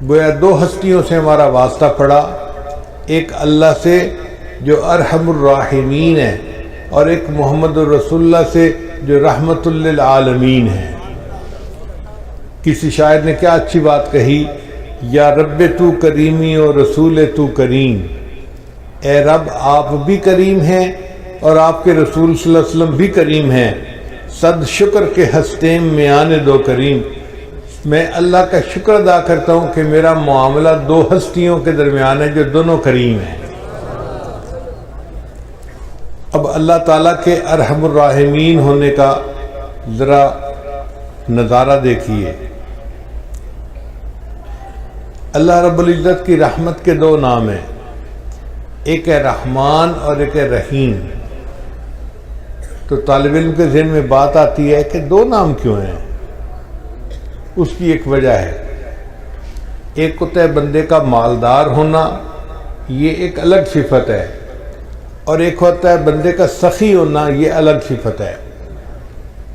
گویا دو ہستیوں سے ہمارا واسطہ پڑا، ایک اللہ سے جو ارحم الراحمین ہے، اور ایک محمد الرسول اللہ سے جو رحمت للعالمین ہے۔ کسی شاعر نے کیا اچھی بات کہی، یا رب تو کریمی و رسول تو کریم، اے رب آپ بھی کریم ہیں اور آپ کے رسول صلی اللہ علیہ وسلم بھی کریم ہیں، صد شکر کے ہستیم میان دو کریم۔ میں اللہ کا شکر ادا کرتا ہوں کہ میرا معاملہ دو ہستیوں کے درمیان ہے جو دونوں کریم ہیں۔ اب اللہ تعالیٰ کے ارحم الراحمین ہونے کا ذرا نظارہ دیکھیے۔ اللہ رب العزت کی رحمت کے دو نام ہیں، ایک ہے رحمان اور ایک ہے رحیم۔ تو طالب علم کے ذہن میں بات آتی ہے کہ دو نام کیوں ہیں؟ اس کی ایک وجہ ہے، ایک ہوتا ہے بندے کا مالدار ہونا، یہ ایک الگ صفت ہے، اور ایک ہوتا ہے بندے کا سخی ہونا، یہ الگ صفت ہے۔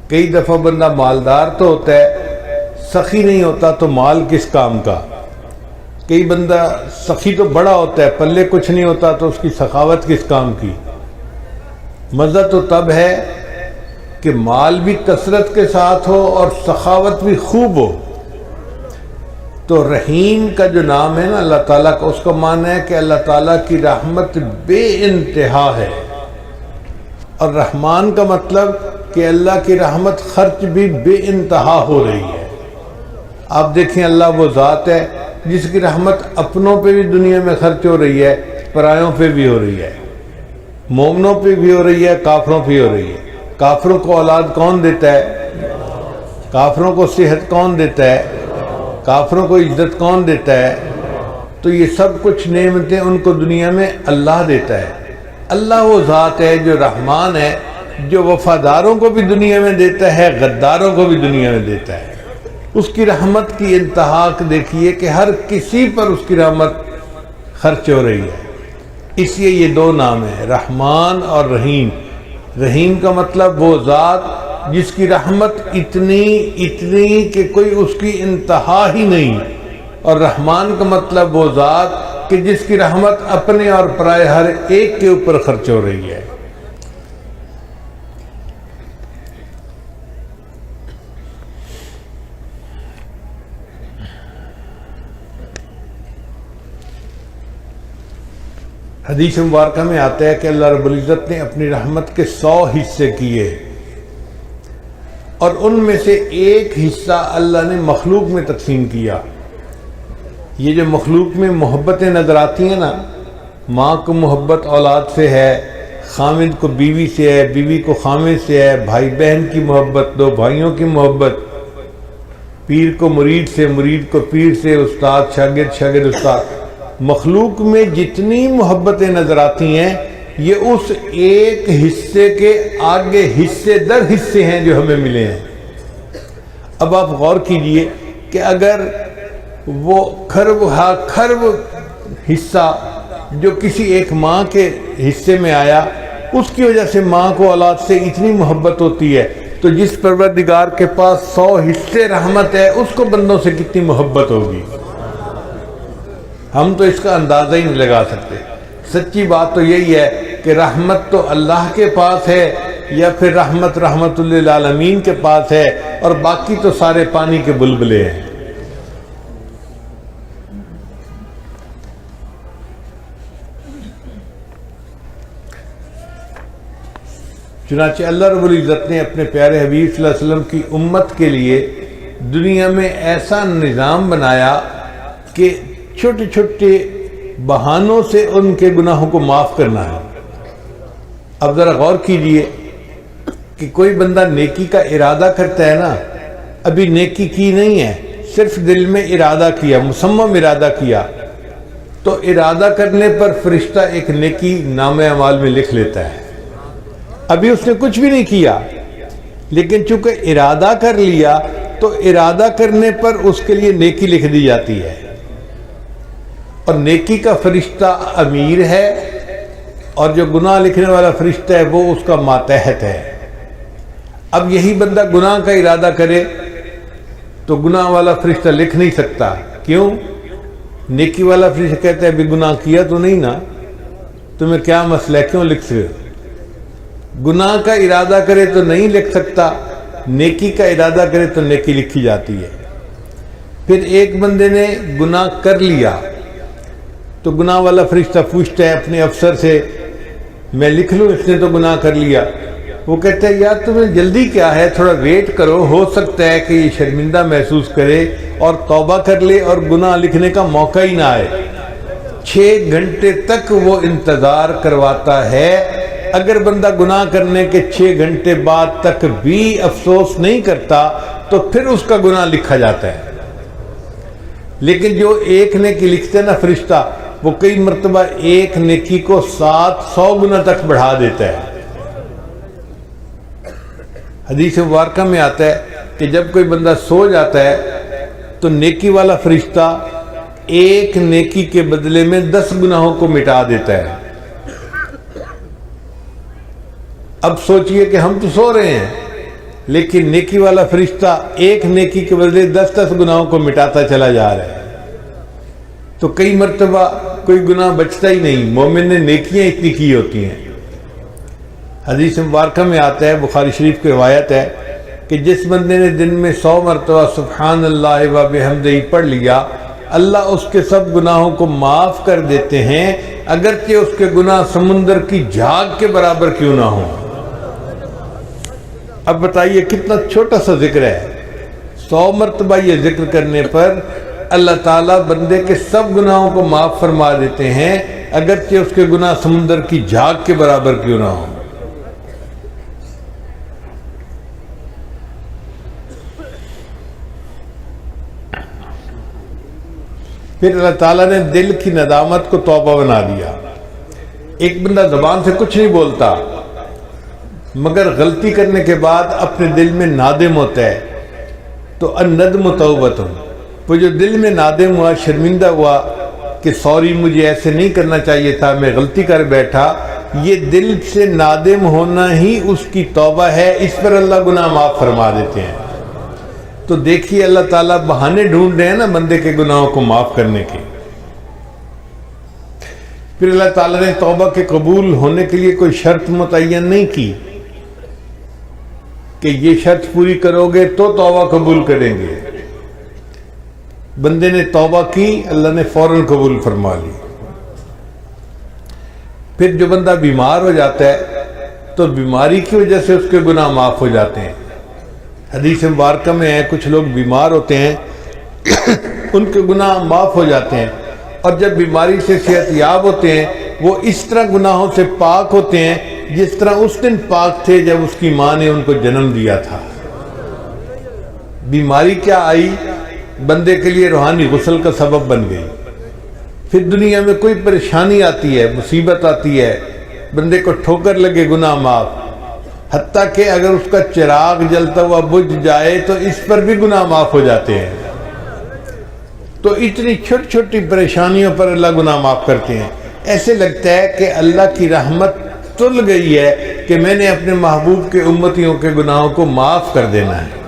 کئی دفعہ بندہ مالدار تو ہوتا ہے، سخی نہیں ہوتا تو مال کس کام کا۔ کئی بندہ سخی تو بڑا ہوتا ہے، پلے کچھ نہیں ہوتا تو اس کی سخاوت کس کام کی۔ مزہ تو تب ہے کہ مال بھی کثرت کے ساتھ ہو اور سخاوت بھی خوب ہو۔ تو رحیم کا جو نام ہے نا اللہ تعالیٰ کا، اس کا معنی ہے کہ اللہ تعالیٰ کی رحمت بے انتہا ہے، اور رحمان کا مطلب کہ اللہ کی رحمت خرچ بھی بے انتہا ہو رہی ہے۔ آپ دیکھیں اللہ وہ ذات ہے جس کی رحمت اپنوں پہ بھی دنیا میں خرچ ہو رہی ہے، پرایوں پہ بھی ہو رہی ہے، مومنوں پہ بھی ہو رہی ہے، کافروں پہ ہو رہی ہے۔ کافروں کو اولاد کون دیتا ہے؟ کافروں کو صحت کون دیتا ہے؟ کافروں کو عزت کون دیتا ہے؟ تو یہ سب کچھ نعمتیں ان کو دنیا میں اللہ دیتا ہے۔ اللہ وہ ذات ہے جو رحمان ہے، جو وفاداروں کو بھی دنیا میں دیتا ہے، غداروں کو بھی دنیا میں دیتا ہے۔ اس کی رحمت کی انتہا دیکھیے کہ ہر کسی پر اس کی رحمت خرچ ہو رہی ہے۔ اس لیے یہ دو نام ہیں، رحمان اور رحیم۔ رحیم کا مطلب وہ ذات جس کی رحمت اتنی کہ کوئی اس کی انتہا ہی نہیں، اور رحمان کا مطلب وہ ذات کہ جس کی رحمت اپنے اور پرائے ہر ایک کے اوپر خرچ ہو رہی ہے۔ حدیث مبارکہ میں آتا ہے کہ اللہ رب العزت نے اپنی رحمت کے 100 حصے کیے، اور ان میں سے ایک حصہ اللہ نے مخلوق میں تقسیم کیا۔ یہ جو مخلوق میں محبتیں نظر آتی ہیں نا، ماں کو محبت اولاد سے ہے، خامد کو بیوی سے ہے، بیوی کو خامد سے ہے، بھائی بہن کی محبت، دو بھائیوں کی محبت، پیر کو مرید سے، مرید کو پیر سے، استاد شاگرد، شاگرد استاد۔ مخلوق میں جتنی محبتیں نظر آتی ہیں یہ اس ایک حصے کے آگے حصے در حصے ہیں جو ہمیں ملے ہیں۔ اب آپ غور کیجئے کہ اگر وہ کھرب حصہ جو کسی ایک ماں کے حصے میں آیا، اس کی وجہ سے ماں کو اولاد سے اتنی محبت ہوتی ہے، تو جس پروردگار کے پاس 100 حصے رحمت ہے اس کو بندوں سے کتنی محبت ہوگی۔ ہم تو اس کا اندازہ ہی نہیں لگا سکتے۔ سچی بات تو یہی ہے کہ رحمت تو اللہ کے پاس ہے، یا پھر رحمت للعالمین کے پاس ہے، اور باقی تو سارے پانی کے بلبلے ہیں۔ چنانچہ اللہ رب العزت نے اپنے پیارے حبیب صلی اللہ علیہ وسلم کی امت کے لیے دنیا میں ایسا نظام بنایا کہ چھوٹے چھوٹے بہانوں سے ان کے گناہوں کو معاف کرنا ہے۔ اب ذرا غور کیجئے کہ کوئی بندہ نیکی کا ارادہ کرتا ہے نا، ابھی نیکی کی نہیں ہے، صرف دل میں ارادہ کیا، مصمم ارادہ کیا، تو ارادہ کرنے پر فرشتہ ایک نیکی نامہ اعمال میں لکھ لیتا ہے۔ ابھی اس نے کچھ بھی نہیں کیا، لیکن چونکہ ارادہ کر لیا تو ارادہ کرنے پر اس کے لیے نیکی لکھ دی جاتی ہے، اور نیکی کا فرشتہ امیر ہے، اور جو گناہ لکھنے والا فرشتہ ہے وہ اس کا ماتحت ہے۔ اب یہی بندہ گناہ کا ارادہ کرے تو گناہ والا فرشتہ لکھ نہیں سکتا۔ کیوں؟ نیکی والا فرشتہ کہتا ہے بھی گناہ کیا تو نہیں نا، تمہیں کیا مسئلہ ہے، کیوں لکھ سکتے؟ گناہ کا ارادہ کرے تو نہیں لکھ سکتا، نیکی کا ارادہ کرے تو نیکی لکھی جاتی ہے۔ پھر ایک بندے نے گناہ کر لیا تو گناہ والا فرشتہ پوچھتا ہے اپنے افسر سے، میں لکھ لوں اس نے تو گناہ کر لیا؟ وہ کہتا ہے یار تمہیں جلدی کیا ہے، تھوڑا ویٹ کرو، ہو سکتا ہے کہ یہ شرمندہ محسوس کرے اور توبہ کر لے اور گناہ لکھنے کا موقع ہی نہ آئے۔ 6 گھنٹے تک وہ انتظار کرواتا ہے۔ اگر بندہ گناہ کرنے کے 6 گھنٹے بعد تک بھی افسوس نہیں کرتا تو پھر اس کا گناہ لکھا جاتا ہے۔ لیکن جو ایک نیکی لکھتے نا فرشتہ، وہ کئی مرتبہ ایک نیکی کو 700 گنا تک بڑھا دیتا ہے۔ حدیث مبارکہ میں آتا ہے کہ جب کوئی بندہ سو جاتا ہے تو نیکی والا فرشتہ ایک نیکی کے بدلے میں 10 گناہوں کو مٹا دیتا ہے۔ اب سوچئے کہ ہم تو سو رہے ہیں لیکن نیکی والا فرشتہ ایک نیکی کے بدلے 10 گناہوں کو مٹاتا چلا جا رہا ہے۔ تو کئی مرتبہ کوئی گناہ بچتا ہی نہیں، مومن نے نیکیاں اتنی کی ہوتی ہیں۔ حدیث مبارکہ میں آتا ہے، بخاری شریف کی روایت ہے کہ جس بندے نے دن میں 100 مرتبہ سبحان اللہ و بحمدہ پڑھ لیا، اللہ اس کے سب گناہوں کو معاف کر دیتے ہیں، اگرچہ اس کے گناہ سمندر کی جھاگ کے برابر کیوں نہ ہوں۔ اب بتائیے کتنا چھوٹا سا ذکر ہے، 100 مرتبہ یہ ذکر کرنے پر اللہ تعالیٰ بندے کے سب گناہوں کو معاف فرما دیتے ہیں، اگرچہ اس کے گناہ سمندر کی جھاگ کے برابر کیوں نہ ہوں۔ پھر اللہ تعالیٰ نے دل کی ندامت کو توبہ بنا دیا۔ ایک بندہ زبان سے کچھ نہیں بولتا مگر غلطی کرنے کے بعد اپنے دل میں نادم ہوتا ہے، تو الندم توبۃ، وہ جو دل میں نادم ہوا، شرمندہ ہوا کہ سوری مجھے ایسے نہیں کرنا چاہیے تھا، میں غلطی کر بیٹھا، یہ دل سے نادم ہونا ہی اس کی توبہ ہے، اس پر اللہ گناہ معاف فرما دیتے ہیں۔ تو دیکھیے اللہ تعالیٰ بہانے ڈھونڈ رہے ہیں نا بندے کے گناہوں کو معاف کرنے کے۔ پھر اللہ تعالیٰ نے توبہ کے قبول ہونے کے لیے کوئی شرط متعین نہیں کی کہ یہ شرط پوری کرو گے تو توبہ قبول کریں گے۔ بندے نے توبہ کی، اللہ نے فوراً قبول فرما لی۔ پھر جو بندہ بیمار ہو جاتا ہے تو بیماری کی وجہ سے اس کے گناہ معاف ہو جاتے ہیں۔ حدیث مبارکہ میں ہے کچھ لوگ بیمار ہوتے ہیں ان کے گناہ معاف ہو جاتے ہیں، اور جب بیماری سے صحت یاب ہوتے ہیں وہ اس طرح گناہوں سے پاک ہوتے ہیں جس طرح اس دن پاک تھے جب اس کی ماں نے ان کو جنم دیا تھا۔ بیماری کیا آئی؟ بندے کے لیے روحانی غسل کا سبب بن گئی۔ پھر دنیا میں کوئی پریشانی آتی ہے، مصیبت آتی ہے، بندے کو ٹھوکر لگے، گناہ معاف، حتیٰ کہ اگر اس کا چراغ جلتا ہوا بجھ جائے تو اس پر بھی گناہ معاف ہو جاتے ہیں۔ تو اتنی چھوٹی چھوٹی پریشانیوں پر اللہ گناہ معاف کرتے ہیں۔ ایسے لگتا ہے کہ اللہ کی رحمت تل گئی ہے کہ میں نے اپنے محبوب کے امتیوں کے گناہوں کو معاف کر دینا ہے۔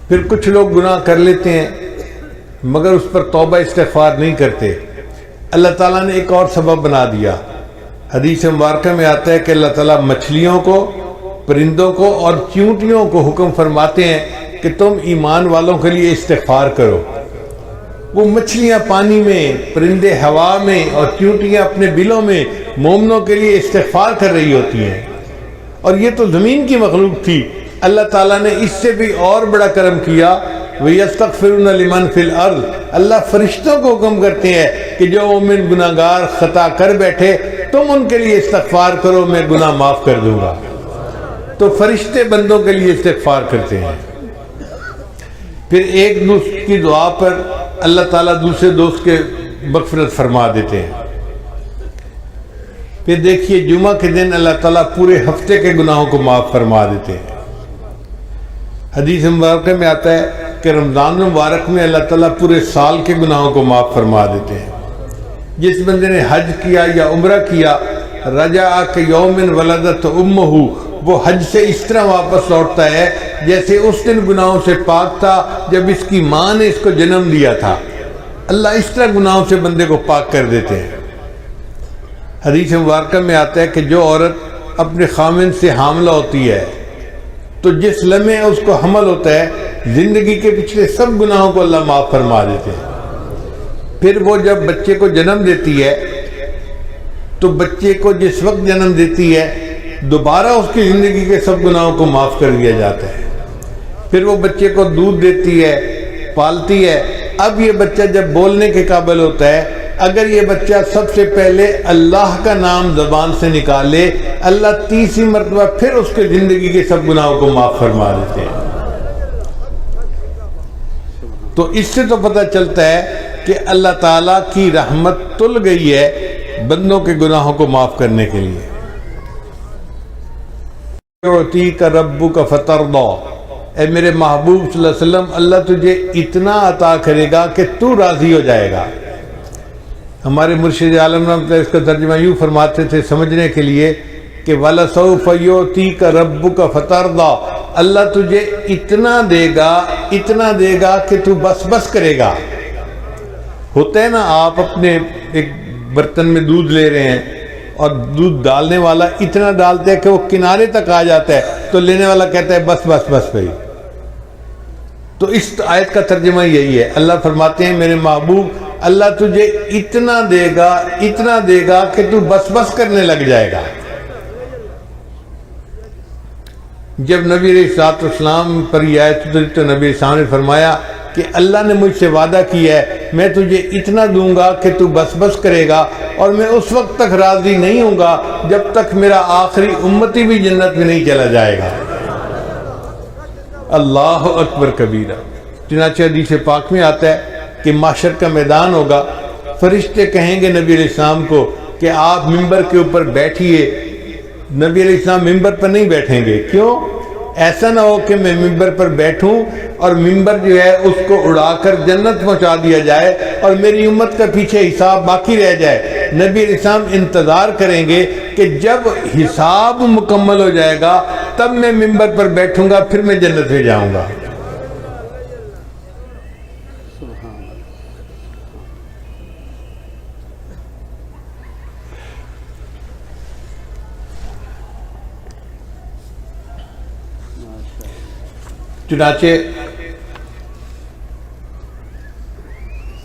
پھر کچھ لوگ گناہ کر لیتے ہیں مگر اس پر توبہ استغفار نہیں کرتے۔ اللہ تعالیٰ نے ایک اور سبب بنا دیا۔ حدیث مبارکہ میں آتا ہے کہ اللہ تعالیٰ مچھلیوں کو، پرندوں کو اور چیونٹیوں کو حکم فرماتے ہیں کہ تم ایمان والوں کے لیے استغفار کرو۔ وہ مچھلیاں پانی میں، پرندے ہوا میں اور چیونٹیاں اپنے بلوں میں مومنوں کے لیے استغفار کر رہی ہوتی ہیں، اور یہ تو زمین کی مخلوق تھی۔ اللہ تعالیٰ نے اس سے بھی اور بڑا کرم کیا، وَيَسْتَغْفِرُونَ لِمَنْ فِي الْأَرْضِ، اللہ فرشتوں کو حکم کرتے ہیں کہ جو مومن گناہگار خطا کر بیٹھے تم ان کے لیے استغفار کرو، میں گناہ معاف کر دوں گا۔ تو فرشتے بندوں کے لیے استغفار کرتے ہیں۔ پھر ایک دوست کی دعا پر اللہ تعالیٰ دوسرے دوست کے مغفرت فرما دیتے ہیں۔ پھر دیکھیے جمعہ کے دن اللہ تعالیٰ پورے ہفتے کے گناہوں کو معاف فرما دیتے ہیں۔ حدیث مبارکہ میں آتا ہے کہ رمضان مبارک میں اللہ تعالیٰ پورے سال کے گناہوں کو معاف فرما دیتے ہیں۔ جس بندے نے حج کیا یا عمرہ کیا، رجع کہ یوم ولدت امہ، وہ حج سے اس طرح واپس لوٹتا ہے جیسے اس دن گناہوں سے پاک تھا جب اس کی ماں نے اس کو جنم دیا تھا۔ اللہ اس طرح گناہوں سے بندے کو پاک کر دیتے ہیں۔ حدیث مبارکہ میں آتا ہے کہ جو عورت اپنے خامن سے حاملہ ہوتی ہے تو جس لمحے اس کو حمل ہوتا ہے زندگی کے پچھلے سب گناہوں کو اللہ معاف فرما دیتے ہیں۔ پھر وہ جب بچے کو جنم دیتی ہے تو بچے کو جس وقت جنم دیتی ہے دوبارہ اس کی زندگی کے سب گناہوں کو معاف کر دیا جاتا ہے۔ پھر وہ بچے کو دودھ دیتی ہے، پالتی ہے۔ اب یہ بچہ جب بولنے کے قابل ہوتا ہے، اگر یہ بچہ سب سے پہلے اللہ کا نام زبان سے نکالے، اللہ تیسری مرتبہ پھر اس کے زندگی کے سب گناہوں کو معاف فرما دیتے ہیں۔ تو اس سے تو پتہ چلتا ہے کہ اللہ تعالیٰ کی رحمت تل گئی ہے بندوں کے گناہوں کو معاف کرنے کے لیے۔ یعطیک ربک فترضی، اے میرے محبوب صلی اللہ علیہ وسلم، اللہ تجھے اتنا عطا کرے گا کہ تو راضی ہو جائے گا۔ ہمارے مرشد عالم رحمۃ اللہ اس کا ترجمہ یوں فرماتے تھے سمجھنے کے لیے کہ وَلَسَوْفَ يُعْطِيكَ رَبُّكَ فَتَرْضَىٰ، اللہ تجھے اتنا دے گا کہ تو بس بس کرے گا۔ ہوتا ہے نا، آپ اپنے ایک برتن میں دودھ لے رہے ہیں اور دودھ ڈالنے والا اتنا ڈالتا ہے کہ وہ کنارے تک آ جاتا ہے تو لینے والا کہتا ہے بس بس بس بھائی۔ تو اس آیت کا ترجمہ یہی ہے، اللہ فرماتے ہیں میرے محبوب اللہ تجھے اتنا دے گا کہ تو بس بس کرنے لگ جائے گا۔ جب نبی علیہ الصلوۃ والسلام پر یہ آیت اتری تو نبی علیہ السلام نے فرمایا کہ اللہ نے مجھ سے وعدہ کیا ہے میں تجھے اتنا دوں گا کہ تو بس بس کرے گا، اور میں اس وقت تک راضی نہیں ہوں گا جب تک میرا آخری امتی بھی جنت میں نہیں چلا جائے گا۔ اللہ اکبر کبیرہ۔ چنانچہ حدیث پاک میں آتا ہے کہ محشر کا میدان ہوگا، فرشتے کہیں گے نبی علیہ السلام کو کہ آپ ممبر کے اوپر بیٹھیے۔ نبی علیہ السلام ممبر پر نہیں بیٹھیں گے، کیوں؟ ایسا نہ ہو کہ میں ممبر پر بیٹھوں اور ممبر جو ہے اس کو اڑا کر جنت پہنچا دیا جائے اور میری امت کا پیچھے حساب باقی رہ جائے۔ نبی علیہ السلام انتظار کریں گے کہ جب حساب مکمل ہو جائے گا تب میں ممبر پر بیٹھوں گا، پھر میں جنت میں جاؤں گا۔ چنانچہ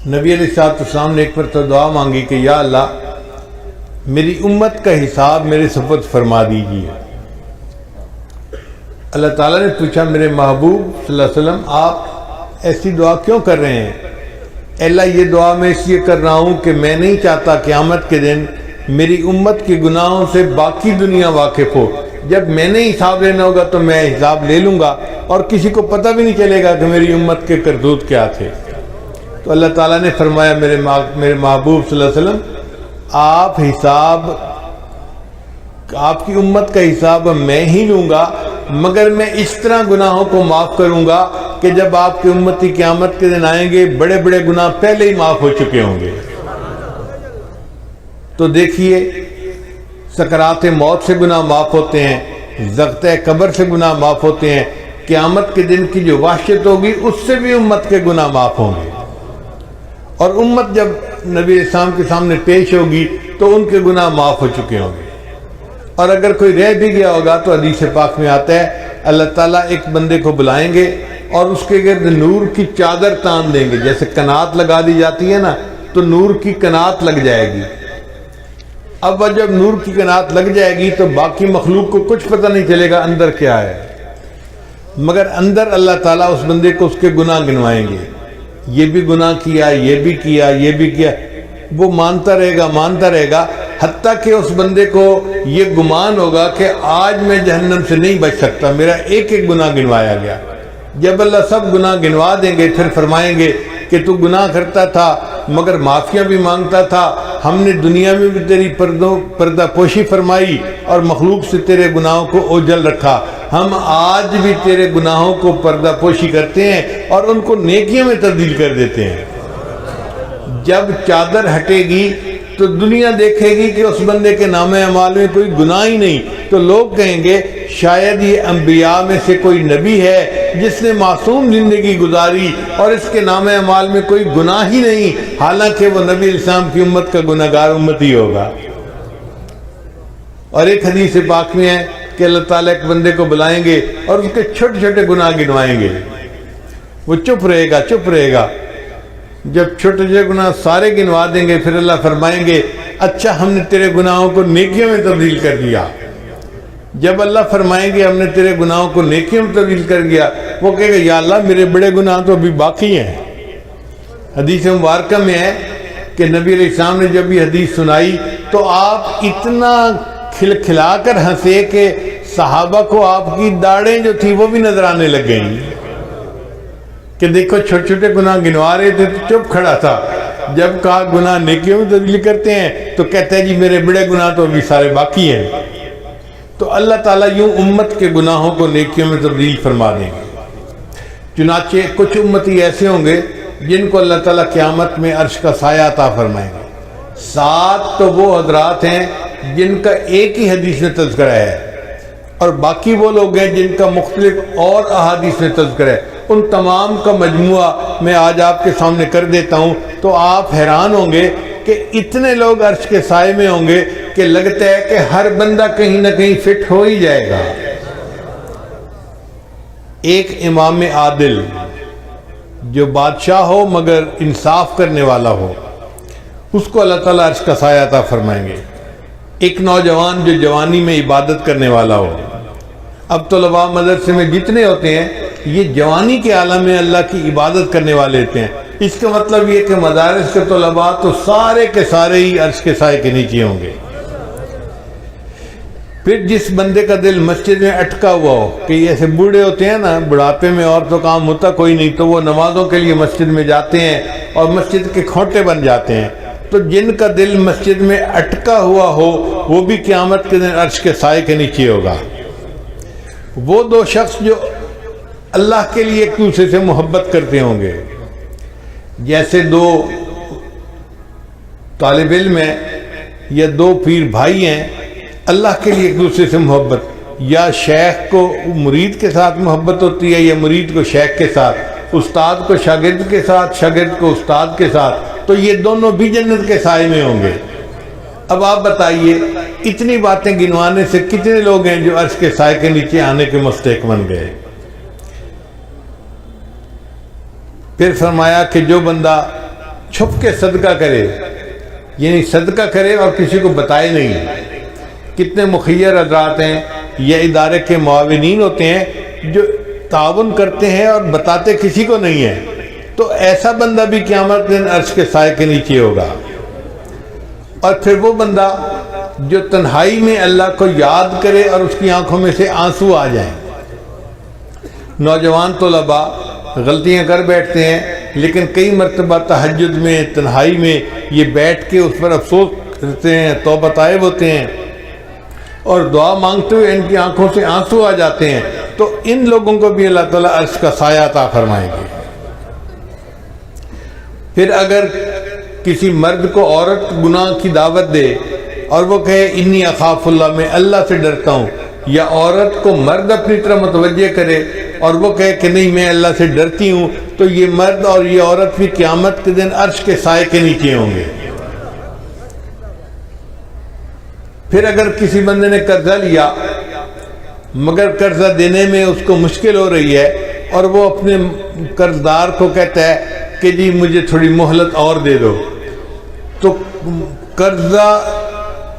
نبی علیہ السلام نے ایک مرتبہ دعا مانگی کہ یا اللہ میری امت کا حساب میرے سپرد فرما دیجیے۔ اللہ تعالیٰ نے پوچھا میرے محبوب صلی اللہ علیہ وسلم آپ ایسی دعا کیوں کر رہے ہیں؟ اے اللہ یہ دعا میں اس لیے کر رہا ہوں کہ میں نہیں چاہتا قیامت کے دن میری امت کے گناہوں سے باقی دنیا واقف ہو۔ جب میں نے حساب لینا ہوگا تو میں حساب لے لوں گا اور کسی کو پتہ بھی نہیں چلے گا کہ میری امت کے کرتوت کیا تھے۔ تو اللہ تعالیٰ نے فرمایا میرے محبوب صلی اللہ علیہ وسلم آپ کی امت کا حساب میں ہی لوں گا، مگر میں اس طرح گناہوں کو معاف کروں گا کہ جب آپ کی امتی قیامت کے دن آئیں گے بڑے بڑے گناہ پہلے ہی معاف ہو چکے ہوں گے۔ تو دیکھیے سکرات موت سے گناہ معاف ہوتے ہیں، ضغطۂ قبر سے گناہ معاف ہوتے ہیں، قیامت کے دن کی جو وحشت ہوگی اس سے بھی امت کے گناہ معاف ہوں گے، اور امت جب نبی اسلام کے سامنے پیش ہوگی تو ان کے گناہ معاف ہو چکے ہوں گے۔ اور اگر کوئی رہ بھی گیا ہوگا تو حدیث پاک میں آتا ہے اللہ تعالیٰ ایک بندے کو بلائیں گے اور اس کے گرد نور کی چادر تان دیں گے، جیسے کنات لگا دی جاتی ہے نا تو نور کی کنات لگ جائے گی۔ اب جب نور کی کنات لگ جائے گی تو باقی مخلوق کو کچھ پتہ نہیں چلے گا اندر کیا ہے، مگر اندر اللہ تعالیٰ اس بندے کو اس کے گناہ گنوائیں گے، یہ بھی گناہ کیا، یہ بھی کیا، یہ بھی کیا، وہ مانتا رہے گا حتیٰ کہ اس بندے کو یہ گمان ہوگا کہ آج میں جہنم سے نہیں بچ سکتا، میرا ایک ایک گناہ گنوایا گیا۔ جب اللہ سب گناہ گنوا دیں گے پھر فرمائیں گے کہ تو گناہ کرتا تھا مگر معافیاں بھی مانگتا تھا، ہم نے دنیا میں بھی تیری پردہ پوشی فرمائی اور مخلوق سے تیرے گناہوں کو اوجھل رکھا، ہم آج بھی تیرے گناہوں کو پردہ پوشی کرتے ہیں اور ان کو نیکیوں میں تبدیل کر دیتے ہیں۔ جب چادر ہٹے گی تو دنیا دیکھے گی کہ اس بندے کے نام اعمال میں کوئی گناہ ہی نہیں، تو لوگ کہیں گے شاید یہ انبیاء میں سے کوئی نبی ہے جس نے معصوم زندگی گزاری اور اس کے نام اعمال میں کوئی گناہ ہی نہیں، حالانکہ وہ نبی علیہ السلام کی امت کا گناہگار امتی ہوگا۔ اور ایک حدیث پاک میں ہے کہ اللہ تعالیٰ ایک بندے کو بلائیں گے اور اس کے چھوٹے چھوٹے گناہ گنوائیں گے، وہ چپ رہے گا۔ جب چھوٹے چھوٹے گناہ سارے گنوا دیں گے پھر اللہ فرمائیں گے اچھا ہم نے تیرے گناہوں کو نیکیوں میں تبدیل کر دیا۔ جب اللہ فرمائیں گے ہم نے تیرے گناہوں کو نیکیوں میں تبدیل کر دیا، وہ کہے گا یا اللہ میرے بڑے گناہ تو ابھی باقی ہیں۔ حدیث مبارکہ میں ہے کہ نبی علیہ السلام نے جب یہ حدیث سنائی تو آپ اتنا کھلکھلا کر ہنسے کہ صحابہ کو آپ کی داڑھیں جو تھی وہ بھی نظر آنے لگ گئیں کہ دیکھو چھوٹے چھوٹے گناہ گنوا رہے تھے تو چپ کھڑا تھا، جب کہا گناہ نیکیوں میں تبدیل کرتے ہیں تو کہتے ہیں جی میرے بڑے گناہ تو ابھی سارے باقی ہیں۔ تو اللہ تعالیٰ یوں امت کے گناہوں کو نیکیوں میں تبدیل فرما دیں گے۔ چنانچہ کچھ امتی ایسے ہوں گے جن کو اللہ تعالیٰ قیامت میں عرش کا سایہ عطا فرمائیں گے۔ 7 تو وہ حضرات ہیں جن کا ایک ہی حدیث میں تذکرہ ہے، اور باقی وہ لوگ ہیں جن کا مختلف اور احادیث میں تذکرہ ہے۔ ان تمام کا مجموعہ میں آج آپ کے سامنے کر دیتا ہوں تو آپ حیران ہوں گے کہ اتنے لوگ عرش کے سائے میں ہوں گے کہ لگتا ہے کہ ہر بندہ کہیں نہ کہیں فٹ ہو ہی جائے گا۔ ایک امام عادل جو بادشاہ ہو مگر انصاف کرنے والا ہو، اس کو اللہ تعالیٰ عرش کا سایہ عطا فرمائیں گے۔ ایک نوجوان جو جوانی میں عبادت کرنے والا ہو۔ اب طلباء مدرسے میں جتنے ہوتے ہیں یہ جوانی کے عالم میں اللہ کی عبادت کرنے والے ہوتے ہیں۔ اس کا مطلب یہ کہ مدارس کے طلباء تو سارے کے سارے ہی عرش کے سائے کے نیچے ہوں گے۔ پھر جس بندے کا دل مسجد میں اٹکا ہوا ہو کہ یہ ایسے بوڑھے ہوتے ہیں نا، بڑھاپے میں اور تو کام ہوتا کوئی نہیں تو وہ نمازوں کے لیے مسجد میں جاتے ہیں اور مسجد کے کھوٹے بن جاتے ہیں، تو جن کا دل مسجد میں اٹکا ہوا ہو وہ بھی قیامت کے دن عرش کے سائے کے نیچے ہوگا۔ وہ 2 شخص جو اللہ کے لیے ایک دوسرے سے محبت کرتے ہوں گے، جیسے 2 طالب علم ہیں یا 2 پیر بھائی ہیں، اللہ کے لیے ایک دوسرے سے محبت، یا شیخ کو مرید کے ساتھ محبت ہوتی ہے یا مرید کو شیخ کے ساتھ، استاد کو شاگرد کے ساتھ، شاگرد کو استاد کے ساتھ، تو یہ دونوں بھی جنت کے سائے میں ہوں گے۔ اب آپ بتائیے اتنی باتیں گنوانے سے کتنے لوگ ہیں جو عرش کے سائے کے نیچے آنے کے مستحق بن گئے۔ پھر فرمایا کہ جو بندہ چھپ کے صدقہ کرے، یعنی صدقہ کرے اور کسی کو بتائے نہیں۔ کتنے مخیر حضرات ہیں یا ادارے کے معاونین ہوتے ہیں جو تعاون کرتے ہیں اور بتاتے کسی کو نہیں ہے، تو ایسا بندہ بھی قیامت دن عرش کے سائے کے نیچے ہوگا۔ اور پھر وہ بندہ جو تنہائی میں اللہ کو یاد کرے اور اس کی آنکھوں میں سے آنسو آ جائیں۔ نوجوان طلباء غلطیاں کر بیٹھتے ہیں لیکن کئی مرتبہ تہجد میں تنہائی میں یہ بیٹھ کے اس پر افسوس کرتے ہیں، توبہ طائب ہوتے ہیں اور دعا مانگتے ہوئے ان کی آنکھوں سے آنسو آ جاتے ہیں، تو ان لوگوں کو بھی اللہ تعالیٰ عرش کا سایہ عطا فرمائیں گے۔ پھر اگر کسی مرد کو عورت گناہ کی دعوت دے اور وہ کہے انی اخاف اللہ، میں اللہ سے ڈرتا ہوں، یا عورت کو مرد اپنی طرح متوجہ کرے اور وہ کہے کہ نہیں میں اللہ سے ڈرتی ہوں، تو یہ مرد اور یہ عورت بھی قیامت کے دن عرش کے سائے کے نیچے ہوں گے۔ پھر اگر کسی بندے نے قرضہ لیا مگر قرضہ دینے میں اس کو مشکل ہو رہی ہے اور وہ اپنے قرض دار کو کہتا ہے کہ جی مجھے تھوڑی مہلت اور دے دو، تو قرضہ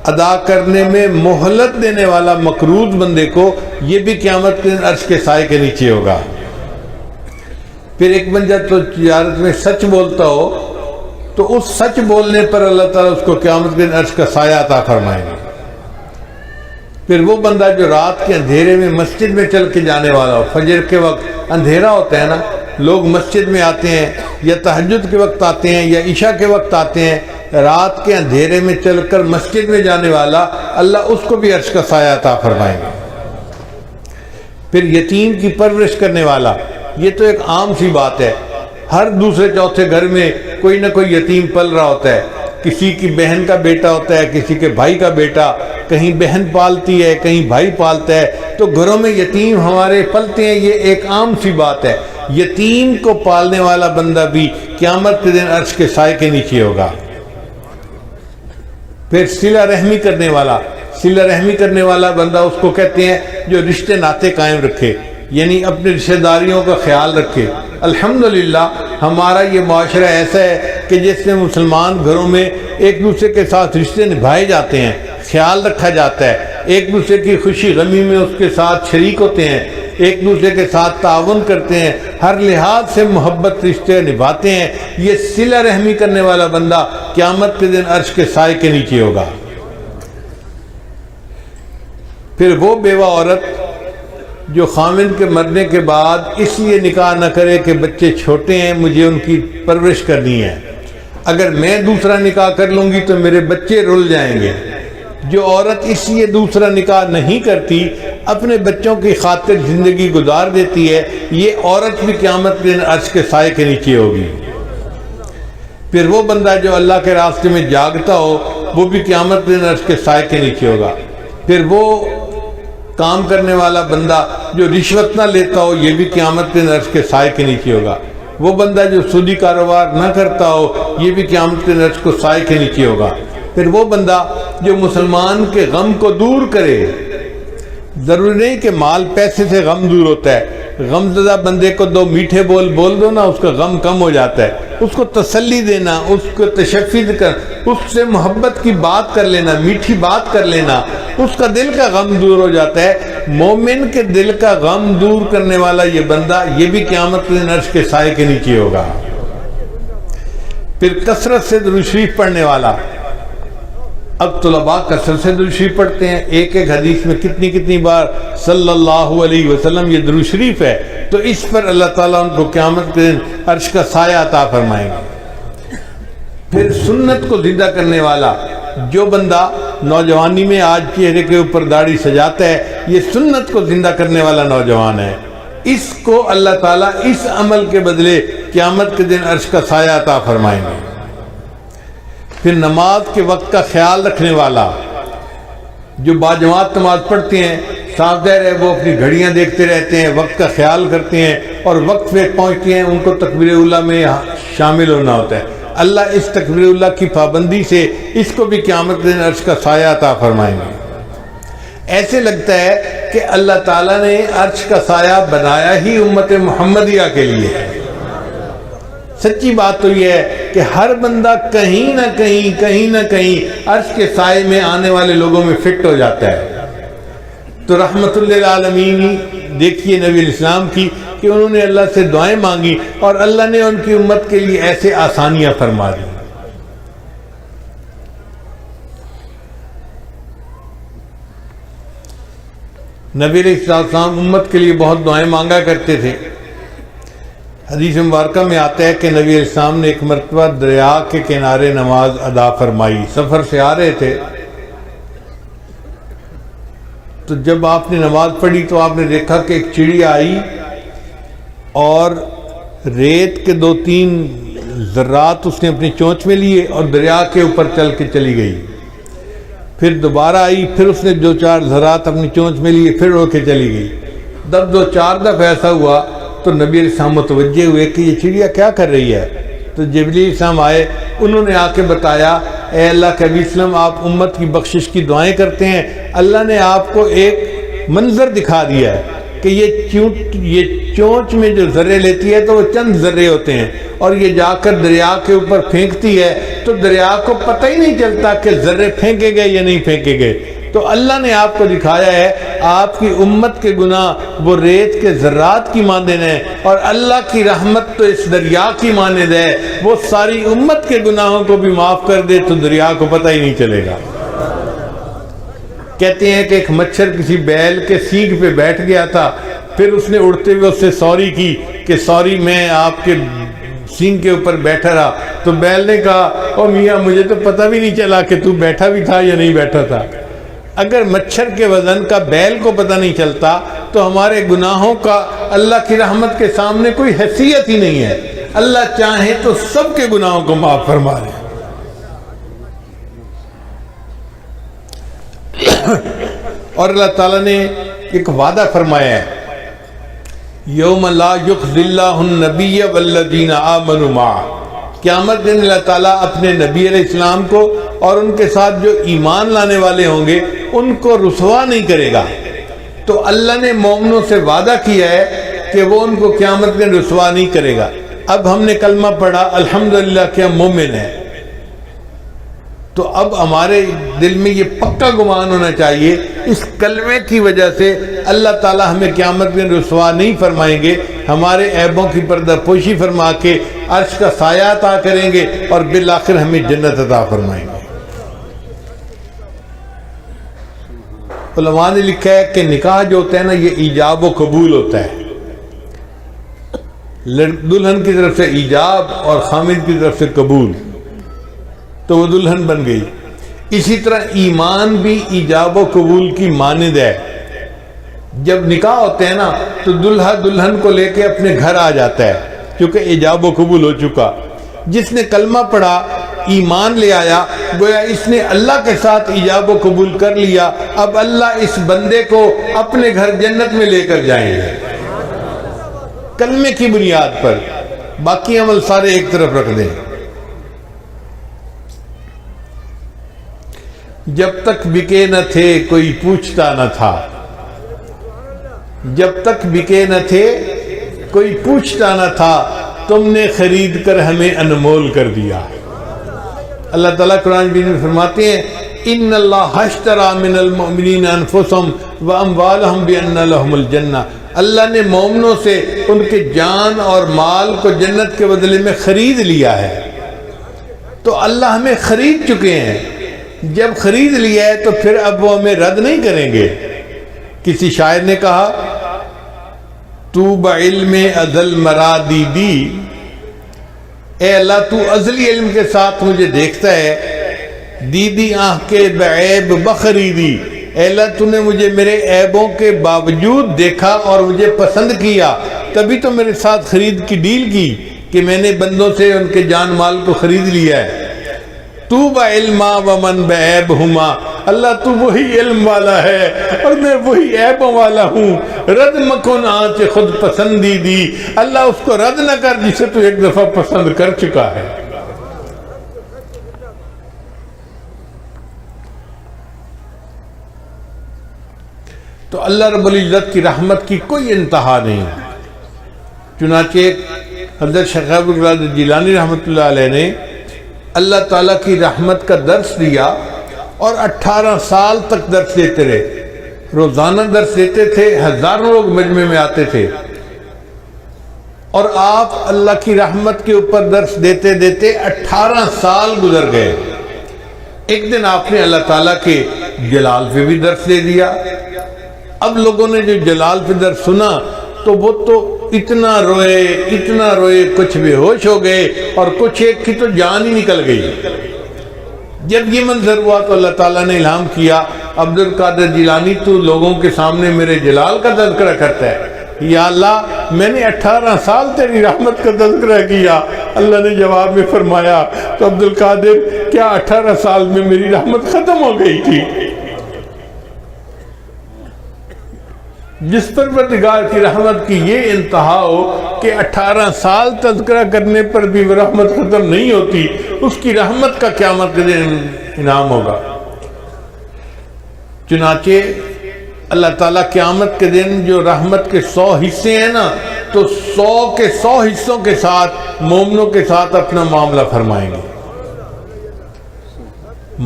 ادا کرنے میں مہلت دینے والا مقروض بندے کو یہ بھی قیامت کے دن عرش کے سائے کے نیچے ہوگا۔ پھر ایک بندہ تو تجارت میں سچ بولتا ہو تو اس سچ بولنے پر اللہ تعالیٰ اس کو قیامت کے دن عرش کا سایہ عطا فرمائیں گے۔ پھر وہ بندہ جو رات کے اندھیرے میں مسجد میں چل کے جانے والا ہو، فجر کے وقت اندھیرا ہوتا ہے نا، لوگ مسجد میں آتے ہیں یا تہجد کے وقت آتے ہیں یا عشاء کے وقت آتے ہیں، رات کے اندھیرے میں چل کر مسجد میں جانے والا اللہ اس کو بھی عرش کا سایہ عطا فرمائیں گے۔ پھر یتیم کی پرورش کرنے والا، یہ تو ایک عام سی بات ہے، ہر دوسرے چوتھے گھر میں کوئی نہ کوئی یتیم پل رہا ہوتا ہے، کسی کی بہن کا بیٹا ہوتا ہے، کسی کے بھائی کا بیٹا، کہیں بہن پالتی ہے، کہیں بھائی پالتا ہے، تو گھروں میں یتیم ہمارے پلتے ہیں، یہ ایک عام سی بات ہے۔ یتیم کو پالنے والا بندہ بھی قیامت کے دن عرش کے سائے کے نیچے ہوگا۔ پھر صلہ رحمی کرنے والا بندہ اس کو کہتے ہیں جو رشتے ناطے قائم رکھے، یعنی اپنے رشتہ داریوں کا خیال رکھے۔ الحمدللہ ہمارا یہ معاشرہ ایسا ہے کہ جس میں مسلمان گھروں میں ایک دوسرے کے ساتھ رشتے نبھائے جاتے ہیں، خیال رکھا جاتا ہے، ایک دوسرے کی خوشی غمی میں اس کے ساتھ شریک ہوتے ہیں، ایک دوسرے کے ساتھ تعاون کرتے ہیں، ہر لحاظ سے محبت رشتے نبھاتے ہیں۔ یہ صلہ رحمی کرنے والا بندہ قیامت کے دن عرش کے سائے کے نیچے ہوگا۔ پھر وہ بیوہ عورت جو خامند کے مرنے کے بعد اس لیے نکاح نہ کرے کہ بچے چھوٹے ہیں، مجھے ان کی پرورش کرنی ہے، اگر میں دوسرا نکاح کر لوں گی تو میرے بچے رل جائیں گے۔ جو عورت اس لیے دوسرا نکاح نہیں کرتی، اپنے بچوں کی خاطر زندگی گزار دیتی ہے، یہ عورت بھی قیامت کے دن عرش کے سائے کے نیچے ہوگی۔ پھر وہ بندہ جو اللہ کے راستے میں جاگتا ہو، وہ بھی قیامت کے دن عرش کے سائے کے نیچے ہوگا۔ پھر وہ کام کرنے والا بندہ جو رشوت نہ لیتا ہو، یہ بھی قیامت کے دن عرش کے سائے کے نیچے ہوگا۔ وہ بندہ جو سودی کاروبار نہ کرتا ہو، یہ بھی قیامت کے دن عرش کے سائے کے نیچے ہوگا۔ پھر وہ بندہ جو مسلمان کے غم کو دور کرے، ضروری نہیں کہ مال پیسے سے غم دور ہوتا ہے، غم زدہ بندے کو دو میٹھے بول دو نا، اس کا غم کم ہو جاتا ہے۔ اس کو تسلی دینا، اس کو تشفی کر، اس سے محبت کی بات کر لینا، میٹھی بات کر لینا، اس کا دل کا غم دور ہو جاتا ہے۔ مومن کے دل کا غم دور کرنے والا یہ بندہ، یہ بھی قیامت کے دن عرش کے سائے کے نیچے ہوگا۔ پھر کثرت سے درود شریف پڑھنے والا، اب طلباء کثرت سے درود شریف پڑھتے ہیں، ایک حدیث میں کتنی بار صلی اللہ علیہ وسلم یہ درود شریف ہے، تو اس پر اللہ تعالیٰ ان کو قیامت کے دن عرش کا سایہ عطا فرمائیں گے۔ پھر سنت کو زندہ کرنے والا، جو بندہ نوجوانی میں آج چہرے کے اوپر داڑھی سجاتا ہے، یہ سنت کو زندہ کرنے والا نوجوان ہے، اس کو اللہ تعالیٰ اس عمل کے بدلے قیامت کے دن عرش کا سایہ عطا فرمائیں گے۔ پھر نماز کے وقت کا خیال رکھنے والا، جو باجماعت نماز پڑھتے ہیں، صاف ظاہر ہے وہ اپنی گھڑیاں دیکھتے رہتے ہیں، وقت کا خیال کرتے ہیں اور وقت پہ پہنچتے ہیں، ان کو تکبیر اولیٰ میں شامل ہونا ہوتا ہے۔ اللہ اس تکبیر اولیٰ کی پابندی سے اس کو بھی قیامت کے دن عرش کا سایہ عطا فرمائیں گے۔ ایسے لگتا ہے کہ اللہ تعالیٰ نے عرش کا سایہ بنایا ہی امت محمدیہ کے لیے ہے۔ سچی بات تو یہ ہے کہ ہر بندہ کہیں نہ کہیں عرش کے سائے میں آنے والے لوگوں میں فٹ ہو جاتا ہے۔ تو رحمت للعالمین دیکھیے نبی علیہ السلام کی کہ انہوں نے اللہ سے دعائیں مانگی اور اللہ نے ان کی امت کے لیے ایسے آسانیاں فرما دی۔ نبی علیہ السلام امت کے لیے بہت دعائیں مانگا کرتے تھے۔ حدیث مبارکہ میں آتا ہے کہ نبی علیہ السلام نے ایک مرتبہ دریا کے کنارے نماز ادا فرمائی، سفر سے آ رہے تھے، تو جب آپ نے نماز پڑھی تو آپ نے دیکھا کہ ایک چڑیا آئی اور ریت کے 2-3 ذرات اس نے اپنی چونچ میں لیے اور دریا کے اوپر چل کے چلی گئی۔ پھر دوبارہ آئی، پھر اس نے 2-4 ذرات اپنی چونچ میں لیے، پھر اڑ کے چلی گئی۔ جب 2-4 دفعہ ایسا ہوا تو نبی علیہ السلام متوجہ ہوئے کہ یہ چڑیا کیا کر رہی ہے، تو جبریل علیہ السلام آئے، انہوں نے آ کے بتایا، اے اللہ کے نبی وسلم، آپ امت کی بخشش کی دعائیں کرتے ہیں، اللہ نے آپ کو ایک منظر دکھا دیا ہے کہ یہ چونچ میں جو ذرے لیتی ہے تو وہ چند ذرے ہوتے ہیں، اور یہ جا کر دریا کے اوپر پھینکتی ہے تو دریا کو پتہ ہی نہیں چلتا کہ ذرے پھینکے گئے یا نہیں پھینکے گئے۔ تو اللہ نے آپ کو دکھایا ہے آپ کی امت کے گناہ وہ ریت کے ذرات کی مانند ہیں، اور اللہ کی رحمت تو اس دریا کی مانند ہے، وہ ساری امت کے گناہوں کو بھی معاف کر دے تو دریا کو پتہ ہی نہیں چلے گا۔ کہتے ہیں کہ ایک مچھر کسی بیل کے سینگ پہ بیٹھ گیا تھا، پھر اس نے اڑتے ہوئے اس سے سوری کی کہ سوری میں آپ کے سینگ کے اوپر بیٹھا رہا، تو بیل نے کہا او میاں مجھے تو پتہ بھی نہیں چلا کہ تو بیٹھا بھی تھا یا نہیں بیٹھا تھا۔ اگر مچھر کے وزن کا بیل کو پتہ نہیں چلتا تو ہمارے گناہوں کا اللہ کی رحمت کے سامنے کوئی حیثیت ہی نہیں ہے۔ اللہ چاہے تو سب کے گناہوں کو معاف فرما دے۔ اور اللہ تعالیٰ نے ایک وعدہ فرمایا ہے، یوم لا یخزی اللہ النبی والذین آمنوا معہ، قیامت دن اللہ تعالیٰ اپنے نبی علیہ السلام کو اور ان کے ساتھ جو ایمان لانے والے ہوں گے ان کو رسوا نہیں کرے گا۔ تو اللہ نے مومنوں سے وعدہ کیا ہے کہ وہ ان کو قیامت دن رسوا نہیں کرے گا۔ اب ہم نے کلمہ پڑھا الحمدللہ کہ ہم مومن ہیں، تو اب ہمارے دل میں یہ پکا گمان ہونا چاہیے اس کلمے کی وجہ سے اللہ تعالیٰ ہمیں قیامت میں رسوا نہیں فرمائیں گے، ہمارے عیبوں کی پردہ پوشی فرما کے عرش کا سایہ عطا کریں گے اور بالآخر ہمیں جنت عطا فرمائیں گے۔ علماء نے لکھا ہے کہ نکاح جو ہوتا ہے نا یہ ایجاب و قبول ہوتا ہے، دلہن کی طرف سے ایجاب اور خامد کی طرف سے قبول، تو وہ دلہن بن گئی۔ اسی طرح ایمان بھی ایجاب و قبول کی مانند ہے، جب نکاح ہوتے ہیں نا تو دلہا دلہن کو لے کے اپنے گھر آ جاتا ہے کیونکہ ایجاب و قبول ہو چکا۔ جس نے کلمہ پڑھا ایمان لے آیا گویا اس نے اللہ کے ساتھ ایجاب و قبول کر لیا، اب اللہ اس بندے کو اپنے گھر جنت میں لے کر جائیں گے کلمے کی بنیاد پر، باقی عمل سارے ایک طرف رکھ دیں۔ جب تک بکے نہ تھے کوئی پوچھتا نہ تھا، جب تک بکے نہ تھے کوئی پوچھتا نہ تھا، تم نے خرید کر ہمیں انمول کر دیا۔ اللہ تعالیٰ قرآن مجید میں فرماتے ہیں ان اللہ اشتری من المؤمنین انفسهم واموالهم بان لهم الجنہ، اللہ نے مومنوں سے ان کے جان اور مال کو جنت کے بدلے میں خرید لیا ہے۔ تو اللہ ہمیں خرید چکے ہیں، جب خرید لیا ہے تو پھر اب وہ ہمیں رد نہیں کریں گے۔ کسی شاعر نے کہا تو بعلم ازل مرادی دی، اے اللہ تو ازلی علم کے ساتھ مجھے دیکھتا ہے، دیدی آنکھ کے بعیب بخریدی، اے اللہ تو نے مجھے میرے عیبوں کے باوجود دیکھا اور مجھے پسند کیا، تبھی تو میرے ساتھ خرید کی ڈیل کی کہ میں نے بندوں سے ان کے جان مال کو خرید لیا ہے۔ تو بعلما ومن بعیبہما، اللہ تو وہی علم والا ہے اور میں وہی عیبوں والا ہوں، رد مکن آنچ خود پسندی دی، اللہ اس کو رد نہ کر جسے تو ایک دفعہ پسند کر چکا ہے۔ تو اللہ رب العزت کی رحمت کی کوئی انتہا نہیں ہے۔ چنانچہ حضرت شیخ عبدالقادر جیلانی رحمۃ اللہ علیہ نے اللہ تعالیٰ کی رحمت کا درس دیا اور 18 سال تک درس دیتے رہے، روزانہ درس دیتے تھے، ہزاروں لوگ مجمع میں آتے تھے، اور آپ اللہ کی رحمت کے اوپر درس دیتے دیتے 18 سال گزر گئے۔ ایک دن آپ نے اللہ تعالیٰ کے جلال پہ بھی درس دے دیا۔ اب لوگوں نے جو جلال پہ درس سنا تو وہ تو اتنا روئے کچھ بے ہوش ہو گئے اور کچھ ایک کی تو جان ہی نکل گئی۔ جب یہ منظر ہوا تو اللہ تعالیٰ نے الہام کیا عبدالقادر جیلانی تو لوگوں کے سامنے میرے جلال کا تذکرہ کرتا ہے، یا اللہ میں نے 18 سال تیری رحمت کا تذکرہ کیا۔ اللہ نے جواب میں فرمایا تو عبدالقادر کیا 18 سال میں میری رحمت ختم ہو گئی تھی؟ جس پروردگار کی رحمت کی یہ انتہا ہو کہ 18 سال تذکرہ کرنے پر بھی وہ رحمت ختم نہیں ہوتی، اس کی رحمت کا قیامت کے دن انعام ہوگا۔ چنانچہ اللہ تعالیٰ قیامت کے دن جو رحمت کے 100 حصے ہیں نا، تو 100 کے 100 حصوں کے ساتھ مومنوں کے ساتھ اپنا معاملہ فرمائیں گے۔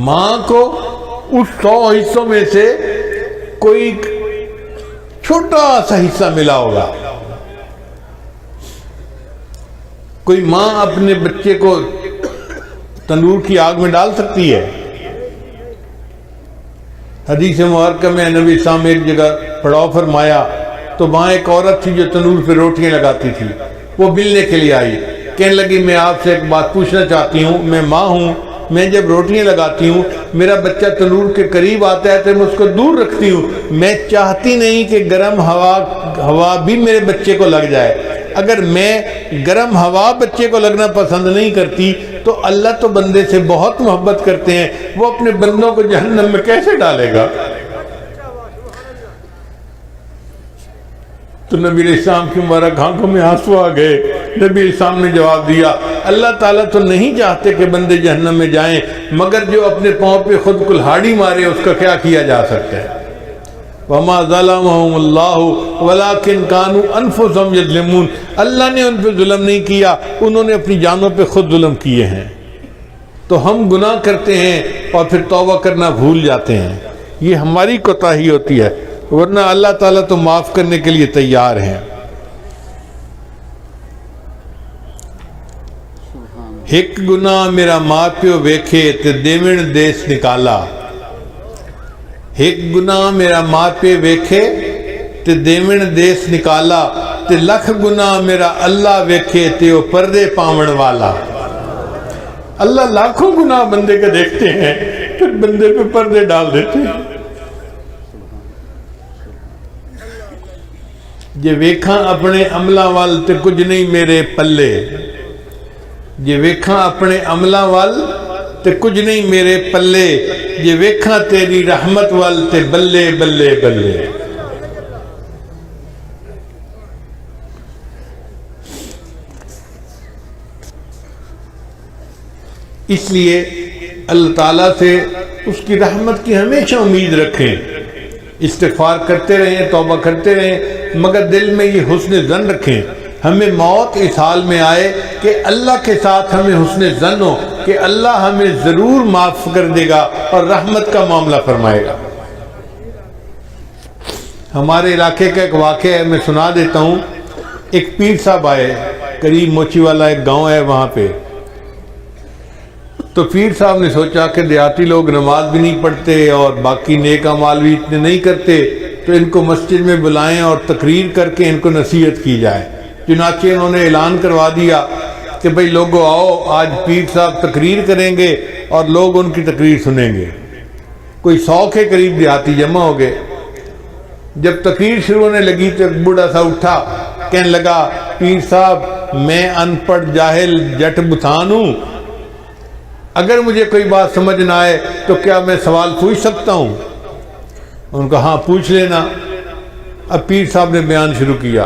ماں کو اس 100 حصوں میں سے کوئی چھوٹا سا حصہ ملا ہوگا۔ کوئی ماں اپنے بچے کو تندور کی آگ میں ڈال سکتی ہے؟ حدیث مبارکہ میں نبی اسلام ایک جگہ پڑاؤ فرمایا تو وہاں ایک عورت تھی جو تندور پہ روٹیاں لگاتی تھی، وہ ملنے کے لیے آئی، کہنے لگی میں آپ سے ایک بات پوچھنا چاہتی ہوں، میں ماں ہوں، میں جب روٹیاں لگاتی ہوں میرا بچہ تنور کے قریب آتا ہے تو میں اس کو دور رکھتی ہوں، میں چاہتی نہیں کہ گرم ہوا بھی میرے بچے کو لگ جائے، اگر میں گرم ہوا بچے کو لگنا پسند نہیں کرتی تو اللہ تو بندے سے بہت محبت کرتے ہیں، وہ اپنے بندوں کو جہنم میں کیسے ڈالے گا؟ تو نبی علیہ السلام کی مبارک آنکھوں میں آنسو آ گئے۔ نبی علیہ السلام نے جواب دیا، اللہ تعالیٰ تو نہیں چاہتے کہ بندے جہنم میں جائیں، مگر جو اپنے پاؤں پہ خود کلہاڑی مارے اس کا کیا کیا جا سکتا ہے؟ وَمَا ظَلَمَهُمُ اللَّهُ وَلَكِنْ كَانُوا أَنفُسَهُمْ يَظْلِمُونَ، اللہ نے ان پہ ظلم نہیں کیا، انہوں نے اپنی جانوں پہ خود ظلم کیے ہیں۔ تو ہم گناہ کرتے ہیں اور پھر توبہ کرنا بھول جاتے ہیں، یہ ہماری کوتاہی ہوتی ہے، ورنہ اللہ تعالیٰ تو معاف کرنے کے لیے تیار ہیں۔ ایک گناہ میرا ماں پیو ویکھے تے دیوݨ دیس نکالا، ایک گناہ میرا ماں پیو ویکھے تے دیوݨ دیس نکالا، تے لکھ گناہ میرا اللہ ویکھے تے وہ پردے پاون والا۔ اللہ لاکھوں گناہ بندے کے دیکھتے ہیں، پھر بندے پہ پردے ڈال دیتے ہیں۔ جے ویکھاں اپنے عملاں وال تے کچھ نہیں میرے پلے، جے ویکھاں اپنے عملاں وال تے کچھ نہیں میرے پلے، جے ویکھاں تیری رحمت وال تے بلے بلے بلے۔ اس لیے اللہ تعالیٰ سے اس کی رحمت کی ہمیشہ امید رکھیں، استغفار کرتے رہیں، توبہ کرتے رہیں، مگر دل میں یہ حسن ظن رکھیں، ہمیں موت اس حال میں آئے کہ اللہ کے ساتھ ہمیں حسن ظن ہو کہ اللہ ہمیں ضرور معاف کر دے گا اور رحمت کا معاملہ فرمائے گا۔ ہمارے علاقے کا ایک واقعہ ہے، میں سنا دیتا ہوں۔ ایک پیر صاحب آئے، قریب موچی والا ایک گاؤں ہے وہاں پہ، تو پیر صاحب نے سوچا کہ دیہاتی لوگ نماز بھی نہیں پڑھتے اور باقی نیک اعمال بھی اتنے نہیں کرتے، تو ان کو مسجد میں بلائیں اور تقریر کر کے ان کو نصیحت کی جائے۔ چنانچہ انہوں نے اعلان کروا دیا کہ بھئی لوگوں آؤ، آج پیر صاحب تقریر کریں گے اور لوگ ان کی تقریر سنیں گے۔ کوئی 100 کے قریب دیہاتی جمع ہو گئے۔ جب تقریر شروع ہونے لگی تو ایک بوڑھا سا اٹھا، کہنے لگا، پیر صاحب میں ان پڑھ جاہل جٹ بتان ہوں، اگر مجھے کوئی بات سمجھ نہ آئے تو کیا میں سوال پوچھ سکتا ہوں؟ ان کا ہاں پوچھ لینا۔ اب پیر صاحب نے بیان شروع کیا۔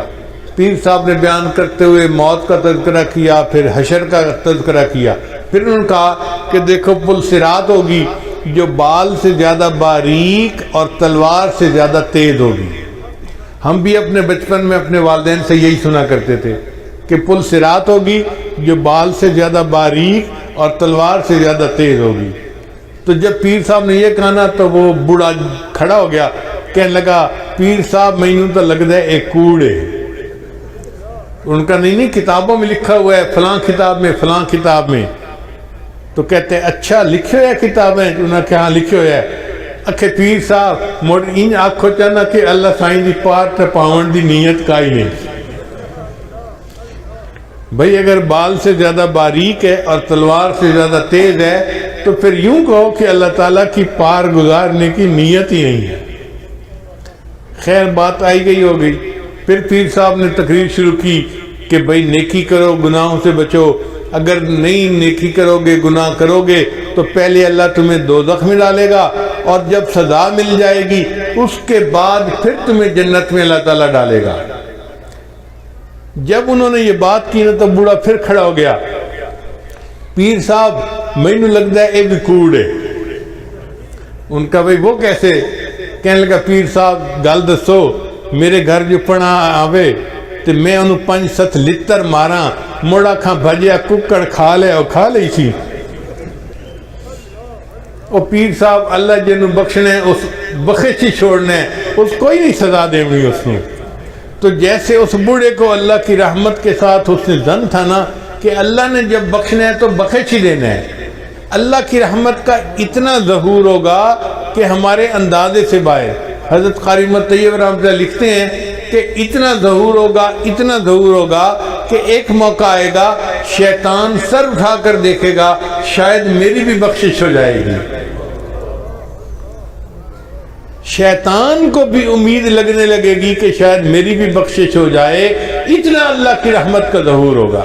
پیر صاحب نے بیان کرتے ہوئے موت کا تذکرہ کیا، پھر حشر کا تذکرہ کیا، پھر انہوں نے کہا کہ دیکھو پل صراط ہوگی جو بال سے زیادہ باریک اور تلوار سے زیادہ تیز ہوگی۔ ہم بھی اپنے بچپن میں اپنے والدین سے یہی سنا کرتے تھے کہ پل صراط ہوگی جو بال سے زیادہ باریک اور تلوار سے زیادہ تیز ہوگی۔ تو جب پیر صاحب نے یہ کہا تو وہ بوڑھا کھڑا ہو گیا، کہنے لگا، پیر صاحب مینوں تو لگتا ہے ایک کوڑ ہے۔ ان کا نہیں کتابوں میں لکھا ہوا ہے، فلاں کتاب میں فلاں کتاب میں۔ تو کہتے ہیں اچھا لکھے ہوئے کتابیں؟ انہوں نے کہا ہاں لکھے ہوئے ہے۔ اکھے پیر صاحب موڑ ان آنکھو چاہنا کہ اللہ سائیں دی پار تے پاون دی نیت کا ہی نہیں۔ بھئی اگر بال سے زیادہ باریک ہے اور تلوار سے زیادہ تیز ہے تو پھر یوں کہو کہ اللہ تعالیٰ کی پار گزارنے کی نیت ہی نہیں ہے۔ خیر بات آئی گئی ہو گئی۔ پھر پیر صاحب نے تقریر شروع کی کہ بھئی نیکی کرو، گناہوں سے بچو، اگر نہیں نیکی کرو گے، گناہ کرو گے تو پہلے اللہ تمہیں دوزخ میں ڈالے گا اور جب سزا مل جائے گی اس کے بعد پھر تمہیں جنت میں اللہ تعالیٰ ڈالے گا۔ جب انہوں نے یہ بات کی نا تو بوڑھا پھر کھڑا ہو گیا، پیر صاحب مینوں لگتا ہے یہ بھی کوڑ ہے۔ ان کا بھئی وہ کیسے؟ کہنے لگا، پیر صاحب گل دسو، میرے گھر جو پڑھا آوے تو میں انہوں 5-7 لتر ماراں، موڑا کھاں بھجیا ککڑ کھا لے اور کھا لئی سی۔ اور پیر صاحب اللہ جنہوں بخشنے اس بخش ہی چھوڑنے، اس کوئی نہیں سزا دینی اس نے۔ تو جیسے اس بوڑھے کو اللہ کی رحمت کے ساتھ اس نے ظن تھا نا کہ اللہ نے جب بخشنا ہے تو بخش ہی دینا ہے، اللہ کی رحمت کا اتنا ظہور ہوگا کہ ہمارے اندازے سے باہر۔ حضرت قاری محمد طیب رحمۃ اللہ لکھتے ہیں کہ اتنا ظہور ہوگا، اتنا ظہور ہوگا کہ ایک موقع آئے گا شیطان سر اٹھا کر دیکھے گا شاید میری بھی بخشش ہو جائے گی۔ شیطان کو بھی امید لگنے لگے گی کہ شاید میری بھی بخشش ہو جائے، اتنا اللہ کی رحمت کا ظہور ہوگا۔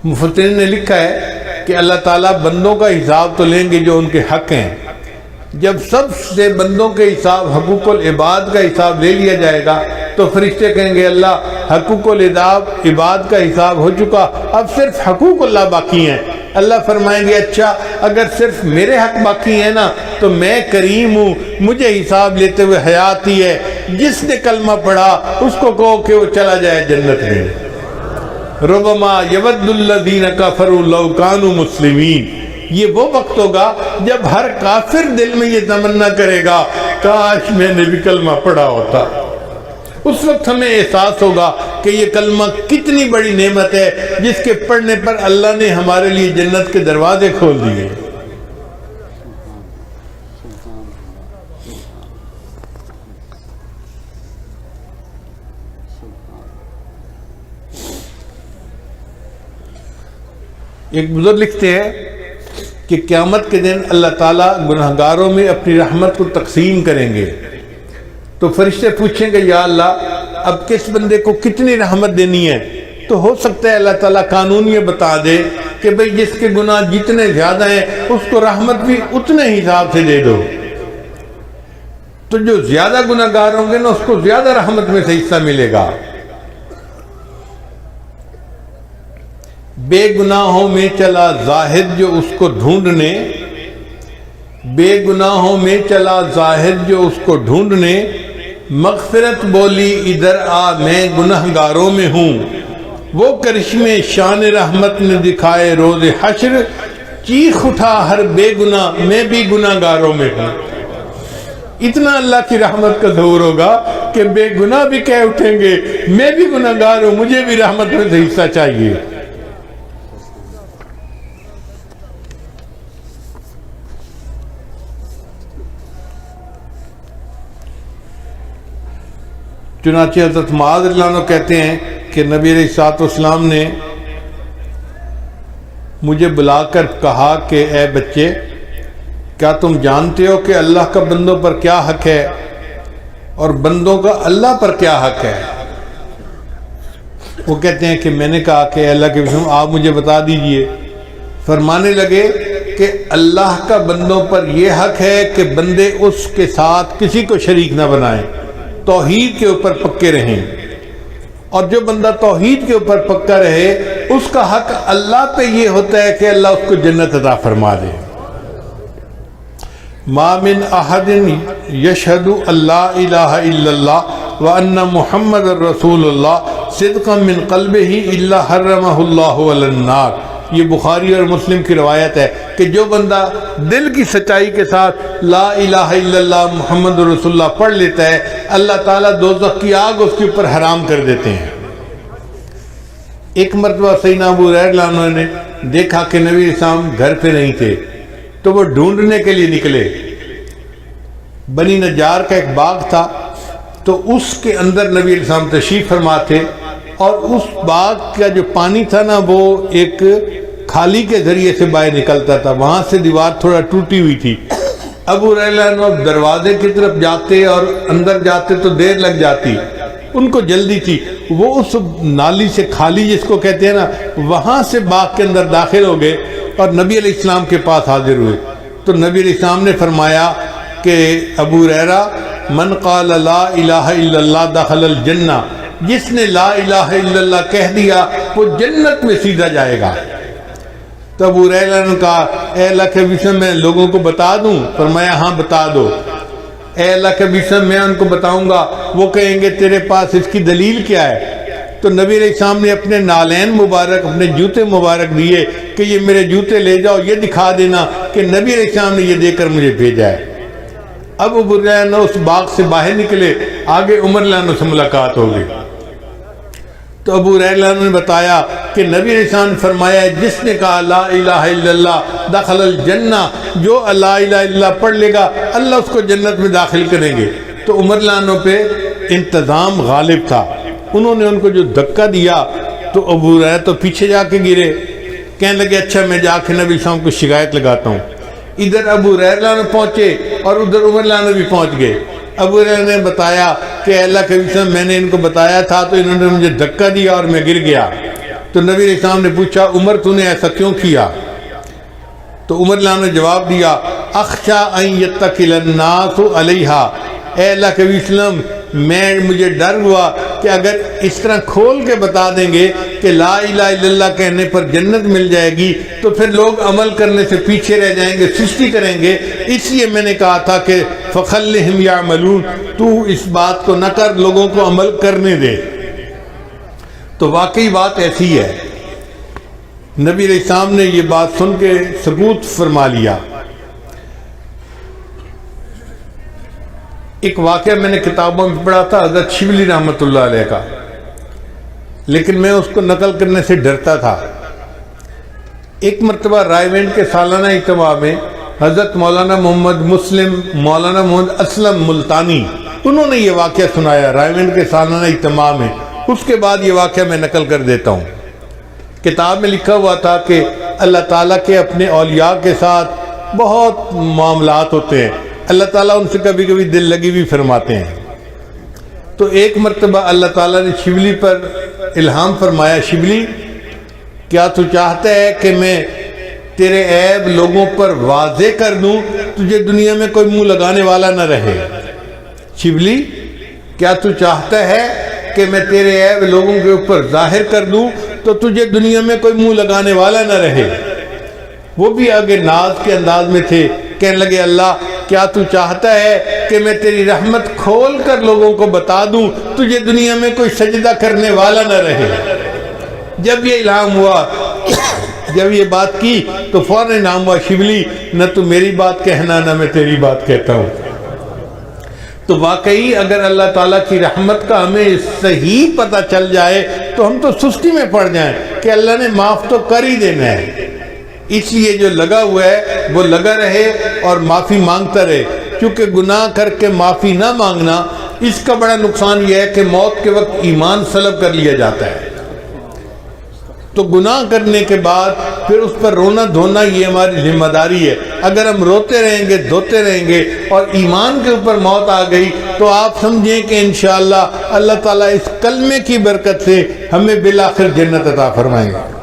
مفسرین نے لکھا ہے کہ اللہ تعالیٰ بندوں کا حساب تو لیں گے جو ان کے حق ہیں، جب سب سے بندوں کے حساب حقوق العباد کا حساب لے لیا جائے گا تو فرشتے کہیں گے اللہ حقوق العباد کا حساب ہو چکا، اب صرف حقوق اللہ باقی ہیں۔ اللہ فرمائیں گے اچھا اگر صرف میرے حق باقی ہیں نا تو میں کریم ہوں، مجھے حساب لیتے ہوئے حیات ہی ہے، جس نے کلمہ پڑھا اس کو کہو کہ وہ چلا جائے جنت میں۔ ربما یود الذین کفروا لو کانوا مسلمین، یہ وہ وقت ہوگا جب ہر کافر دل میں یہ تمنا کرے گا کاش میں نے بھی کلمہ پڑھا ہوتا۔ اس وقت ہمیں احساس ہوگا کہ یہ کلمہ کتنی بڑی نعمت ہے جس کے پڑھنے پر اللہ نے ہمارے لیے جنت کے دروازے کھول دیے۔ ایک بزرگ لکھتے ہیں کہ قیامت کے دن اللہ تعالیٰ گناہگاروں میں اپنی رحمت کو تقسیم کریں گے تو فرشتے پوچھیں گے یا اللہ اب کس بندے کو کتنی رحمت دینی ہے، تو ہو سکتا ہے اللہ تعالیٰ قانون یہ بتا دے کہ بھئی جس کے گناہ جتنے زیادہ ہیں اس کو رحمت بھی اتنے حساب سے دے دو، تو جو زیادہ گناہگار ہوں گے نا اس کو زیادہ رحمت میں سے حصہ ملے گا۔ بے گناہوں میں چلا زاہد جو اس کو ڈھونڈنے، بے گناہوں میں چلا زاہد جو اس کو ڈھونڈنے، مغفرت بولی ادھر آ میں گناہگاروں میں ہوں، وہ کرشمے شان رحمت نے دکھائے روز حشر، چیخ اٹھا ہر بے گناہ میں بھی گناہگاروں میں ہوں۔ اتنا اللہ کی رحمت کا ظہور ہوگا کہ بے گناہ بھی کہہ اٹھیں گے میں بھی گناہگار ہوں، مجھے بھی رحمت میں سے حصہ چاہیے۔ چنانچہ حضرت معاذ رضی اللہ عنہ کہتے ہیں کہ نبی علیہ الصلوۃ والسلام نے مجھے بلا کر کہا کہ اے بچے کیا تم جانتے ہو کہ اللہ کا بندوں پر کیا حق ہے اور بندوں کا اللہ پر کیا حق ہے؟ وہ کہتے ہیں کہ میں نے کہا کہ اللہ کے رسول آپ مجھے بتا دیجئے۔ فرمانے لگے کہ اللہ کا بندوں پر یہ حق ہے کہ بندے اس کے ساتھ کسی کو شریک نہ بنائیں، توحید کے اوپر پکے رہیں، اور جو بندہ توحید کے اوپر پکا رہے اس کا حق اللہ پہ یہ ہوتا ہے کہ اللہ اس کو جنت عطا فرما دے۔ ما من احد یشہد اللہ الہ الا اللہ وان محمد رسول اللہ صدقا من قلبہ الا حرمہ اللہ علی النار۔ یہ بخاری اور مسلم کی روایت ہے کہ جو بندہ دل کی سچائی کے ساتھ لا الہ الا اللہ محمد رسول اللہ پڑھ لیتا ہے اللہ تعالیٰ دوزخ کی آگ اس کے اوپر حرام کر دیتے ہیں۔ ایک مرتبہ سیدنا ابو ہریرہ عنہ نے دیکھا کہ نبی علیہ السلام گھر پہ نہیں تھے تو وہ ڈھونڈنے کے لیے نکلے۔ بنی نجار کا ایک باغ تھا تو اس کے اندر نبی علیہ السلام تشریف فرما تھے، اور اس باغ کا جو پانی تھا نا وہ ایک کھالی کے ذریعے سے باہر نکلتا تھا، وہاں سے دیوار تھوڑا ٹوٹی ہوئی تھی۔ ابو ہریرہ عنہ دروازے کی طرف جاتے اور اندر جاتے تو دیر لگ جاتی، ان کو جلدی تھی، وہ اس نالی سے کھالی جس کو کہتے ہیں نا وہاں سے باغ کے اندر داخل ہو گئے اور نبی علیہ السلام کے پاس حاضر ہوئے۔ تو نبی علیہ السلام نے فرمایا کہ ابو ہریرہ من قال لا الہ الا اللہ دخل الجنہ، جس نے لا الہ الا اللہ کہہ دیا وہ جنت میں سیدھا جائے گا۔ تو ابو ہریرہ نے کہا اے اللہ کے نبی میں لوگوں کو بتا دوں؟ فرمایا ہاں بتا دو۔ اے اللہ کے نبی میں ان کو بتاؤں گا، وہ کہیں گے تیرے پاس اس کی دلیل کیا ہے؟ تو نبی علیہ السلام نے اپنے نالین مبارک، اپنے جوتے مبارک دیے کہ یہ میرے جوتے لے جاؤ، یہ دکھا دینا کہ نبی علیہ السلام نے یہ دے کر مجھے بھیجا ہے۔ اب ابو ہریرہ اس باغ سے باہر نکلے، آگے عمر رضی اللہ عنہ سے ملاقات ہو گئی۔ تو ابو ہریرہ نے بتایا کہ نبی علیہ السلام نے فرمایا جس نے کہا لا الہ الا اللہ دخل الجنہ، جو لا الہ الا اللہ پڑھ لے گا اللہ اس کو جنت میں داخل کریں گے۔ تو عمر رضی اللہ عنہ پہ انتظام غالب تھا، انہوں نے ان کو جو دھکا دیا تو ابو ہریرہ تو پیچھے جا کے گرے، کہنے لگے اچھا میں جا کے نبی علیہ السلام کو شکایت لگاتا ہوں۔ ادھر ابو ہریرہ پہنچے اور ادھر عمر رضی اللہ عنہ بھی پہنچ گئے۔ ابو ہریرہ نے بتایا کہ اللہ کے وسلم میں نے ان کو بتایا تھا تو انہوں نے مجھے دھکا دیا اور میں گر گیا. تو نبی علیہ السلام نے پوچھا عمر تو نے ایسا کیوں کیا؟ تو عمر نے جواب دیا اخشا ان یتکل الناس علیہا، اے اللہ کے وسلم مجھے ڈر ہوا کہ اگر اس طرح کھول کے بتا دیں گے کہ لا الہ الا اللہ کہنے پر جنت مل جائے گی تو پھر لوگ عمل کرنے سے پیچھے رہ جائیں گے، سستی کریں گے. اس لیے میں نے کہا تھا کہ فخلہم یعملون، تو اس بات کو نہ کر، لوگوں کو عمل کرنے دے. تو واقعی بات ایسی ہے. نبی علیہ السلام نے یہ بات سن کے سکوت فرما لیا. ایک واقعہ میں نے کتابوں میں پڑھا تھا حضرت شبلی رحمۃ اللہ علیہ کا، لیکن میں اس کو نقل کرنے سے ڈرتا تھا. ایک مرتبہ رائے وینڈ کے سالانہ اجتماع میں حضرت مولانا محمد مسلم، مولانا محمد اسلم ملتانی، انہوں نے یہ واقعہ سنایا رائے وینڈ کے سالانہ اجتماع میں. اس کے بعد یہ واقعہ میں نقل کر دیتا ہوں. کتاب میں لکھا ہوا تھا کہ اللہ تعالیٰ کے اپنے اولیاء کے ساتھ بہت معاملات ہوتے ہیں، اللہ تعالیٰ ان سے کبھی کبھی دل لگی بھی فرماتے ہیں. تو ایک مرتبہ اللہ تعالیٰ نے شبلی پر الہام فرمایا، شبلی کیا تو چاہتا ہے کہ میں تیرے عیب لوگوں پر واضح کر دوں، تجھے دنیا میں کوئی منہ لگانے والا نہ رہے؟ شبلی کیا تو چاہتا ہے کہ میں تیرے عیب لوگوں کے اوپر ظاہر کر دوں تو تجھے دنیا میں کوئی منہ لگانے والا نہ رہے؟ وہ بھی آگے ناز کے انداز میں تھے، کہنے لگے اللہ کیا تو چاہتا ہے کہ میں تیری رحمت کھول کر لوگوں کو بتا دوں تجھے دنیا میں کوئی سجدہ کرنے والا نہ رہے؟ جب یہ الہام ہوا، جب یہ بات کی تو فوراً الہام ہوا شبلی نہ تو میری بات کہنا نہ میں تیری بات کہتا ہوں. تو واقعی اگر اللہ تعالیٰ کی رحمت کا ہمیں صحیح پتہ چل جائے تو ہم تو سستی میں پڑ جائیں کہ اللہ نے معاف تو کر ہی دینا ہے. اس لیے جو لگا ہوا ہے وہ لگا رہے اور معافی مانگتا رہے، کیونکہ گناہ کر کے معافی نہ مانگنا اس کا بڑا نقصان یہ ہے کہ موت کے وقت ایمان سلب کر لیا جاتا ہے. تو گناہ کرنے کے بعد پھر اس پر رونا دھونا یہ ہماری ذمہ داری ہے. اگر ہم روتے رہیں گے، دھوتے رہیں گے اور ایمان کے اوپر موت آ گئی تو آپ سمجھیں کہ انشاءاللہ اللہ تعالیٰ اس کلمے کی برکت سے ہمیں بالآخر جنت عطا فرمائیں گے.